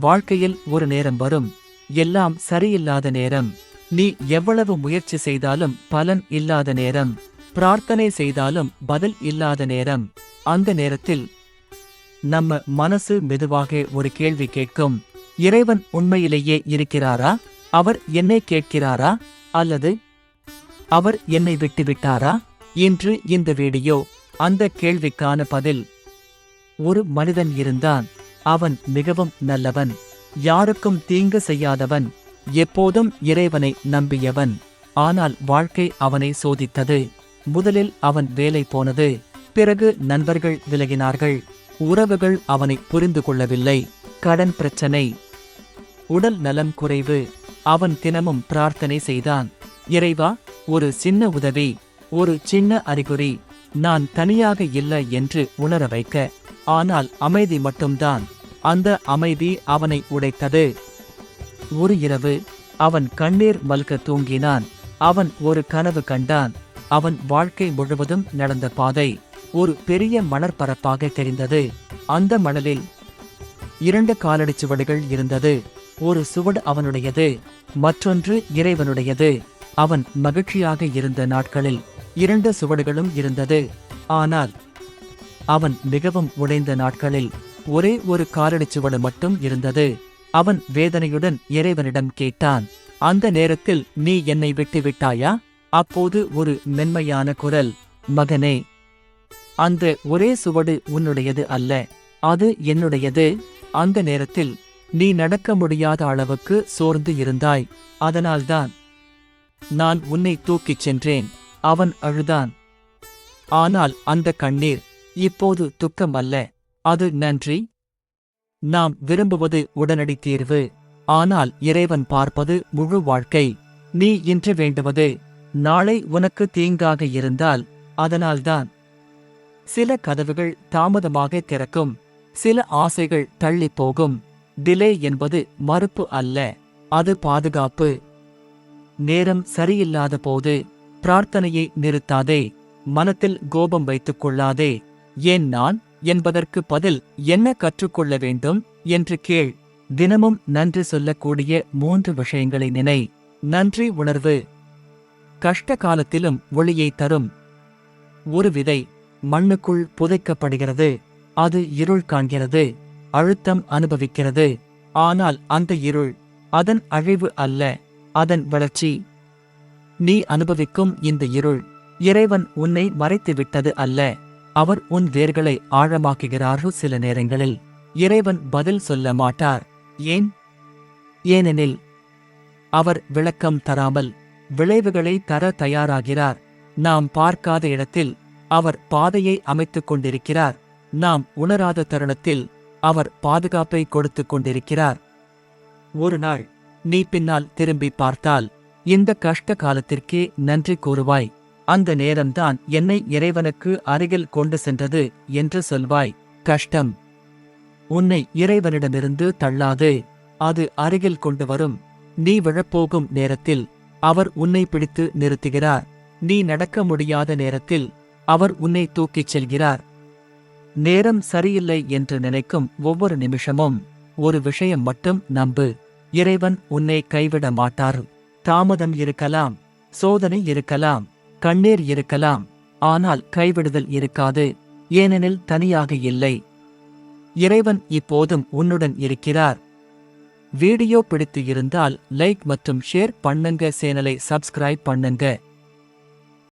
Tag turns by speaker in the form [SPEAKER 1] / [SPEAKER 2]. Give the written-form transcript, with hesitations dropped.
[SPEAKER 1] வாழ்க்கையில் ஒரு நேரம் வரும், எல்லாம் சரியில்லாத நேரம். நீ எவ்வளவு முயற்சி செய்தாலும் பலன் இல்லாத நேரம். பிரார்த்தனை செய்தாலும் பதில் இல்லாத நேரம். அந்த நேரத்தில் நம்ம மனசு மெதுவாக ஒரு கேள்வி கேட்கும். இறைவன் உண்மையிலேயே இருக்கிறாரா? அவர் என்னை கேட்கிறாரா? அல்லது அவர் என்னை விட்டுவிட்டாரா? இன்று இந்த வீடியோ அந்த கேள்விக்கான பதில். ஒரு மனிதன் இருந்தான். அவன் மிகவும் நல்லவன், யாருக்கும் தீங்கு செய்யாதவன், எப்போதும் இறைவனை நம்பியவன். ஆனால் வாழ்க்கை அவனை சோதித்தது. முதலில் அவன் வேலை போனது. பிறகு நண்பர்கள் விலகினார்கள். உறவுகள் அவனை புரிந்து கொள்ளவில்லை. கடன் பிரச்சனை, உடல் நலம் குறைவு. அவன் தினமும் பிரார்த்தனை செய்தான். இறைவா, ஒரு சின்ன உதவி, ஒரு சின்ன அறிகுறி, நான் தனியாக இல்லை என்று உணர வைக்க. ஆனால் அமைதி மட்டும்தான். அந்த அமைதி அவனை உடைத்தது. ஒரு இரவு அவன் கண்ணீர் மல்க தூங்கினான். அவன் ஒரு கனவு கண்டான். அவன் வாழ்க்கை முழுவதும் நடந்த பாதை ஒரு பெரிய மணற்பரப்பாக தெரிந்தது. அந்த மணலில் 2 காலடிச் சுவடுகள் இருந்தது. ஒரு சுவடு அவனுடையது, மற்றொன்று இறைவனுடையது. அவன் மகிழ்ச்சியாக இருந்த நாட்களில் 2 சுவடுகளும் இருந்தது. ஆனால் அவன் மிகவும் உடைந்த நாட்களில் ஒரே ஒரு காலடிச் சுவடு மட்டும் இருந்தது. அவன் வேதனையுடன் இறைவனிடம் கேட்டான். அந்த நேரத்தில் நீ என்னை விட்டு விட்டாயா? அப்போது ஒரு மென்மையான குரல், மகனே, அந்த ஒரே சுவடு உன்னுடையது அல்ல, அது என்னுடையது. அந்த நேரத்தில் நீ நடக்க முடியாத அளவுக்கு சோர்ந்து இருந்தாய். அதனால்தான் நான் உன்னை தூக்கிச் சென்றேன். அவன் அழுதான். ஆனால் அந்த கண்ணீர் இப்போது துக்கம் அல்ல, அது நன்றி. நாம் விரும்புவது உடனடி தீர்வு, ஆனால் இறைவன் பார்ப்பது முழு வாழ்க்கை. நீ இன்று வேண்டுவது நாளை உனக்கு தீங்காக இருந்தால் அதனால்தான். சில கதவுகள் தாமதமாக திறக்கும், சில ஆசைகள் தள்ளி போகும். டிலே என்பது மறுப்பு அல்ல, அது பாதுகாப்பு. நேரம் சரியில்லாத போது பிரார்த்தனையை நிறுத்தாதே. மனத்தில் கோபம் வைத்துக் கொள்ளாதே. ஏன் நான் என்பதற்கு பதில் என்ன கற்றுக்கொள்ள வேண்டும் என்று கேள். தினமும் நன்றி சொல்லக்கூடிய 3 விஷயங்களை நினை. நன்றி உணர்வு கஷ்ட காலத்திலும் ஒளியை தரும். ஒரு விதை மண்ணுக்குள் புதைக்கப்படுகிறது. அது இருள் காண்கிறது, அழுத்தம் அனுபவிக்கிறது. ஆனால் அந்த இருள் அதன் அழிவு அல்ல, அதன் வளர்ச்சி. நீ அனுபவிக்கும் இந்த இருள் இறைவன் உன்னை மறைத்து விட்டது அல்ல, அவர் உன் வேர்களை ஆழமாக்குகிறார்கள். சில நேரங்களில் இறைவன் பதில் சொல்ல மாட்டார். ஏன்? ஏனெனில் அவர் விளக்கம் தராமல் விளைவுகளை தர தயாராகிறார். நாம் பார்க்காத இடத்தில் அவர் பாதையை அமைத்துக் கொண்டிருக்கிறார். நாம் உணராத தருணத்தில் அவர் பாதுகாப்பை கொடுத்துக் கொண்டிருக்கிறார். ஒரு நாள் நீ பின்னால் திரும்பி பார்த்தால் இந்த கஷ்ட காலத்திற்கே நன்றி கூறுவாய். அந்த நேரம்தான் என்னை இறைவனுக்கு அருகில் கொண்டு சென்றது என்று சொல்வாய். கஷ்டம் உன்னை இறைவனிடமிருந்து தள்ளாது, அது அருகில் கொண்டு வரும். நீ விழப்போகும் நேரத்தில் அவர் உன்னை பிடித்து நிறுத்துகிறார். நீ நடக்க முடியாத நேரத்தில் அவர் உன்னை தூக்கிச் செல்கிறார். நேரம் சரியில்லை என்று நினைக்கும் ஒவ்வொரு நிமிஷமும் ஒரு விஷயம் மட்டும் நம்பு, இறைவன் உன்னை கைவிட மாட்டார். தாமதம் இருக்கலாம், சோதனை இருக்கலாம், கண்ணீர் இருக்கலாம், ஆனால் கைவிடுதல் இருக்காது. ஏனெனில் தனியாக இல்லை, இறைவன் இப்போதும் உன்னுடன் இருக்கிறார். வீடியோ பிடித்து இருந்தால் லைக் மற்றும் ஷேர் பண்ணுங்க, சேனலை சப்ஸ்கிரைப் பண்ணுங்க.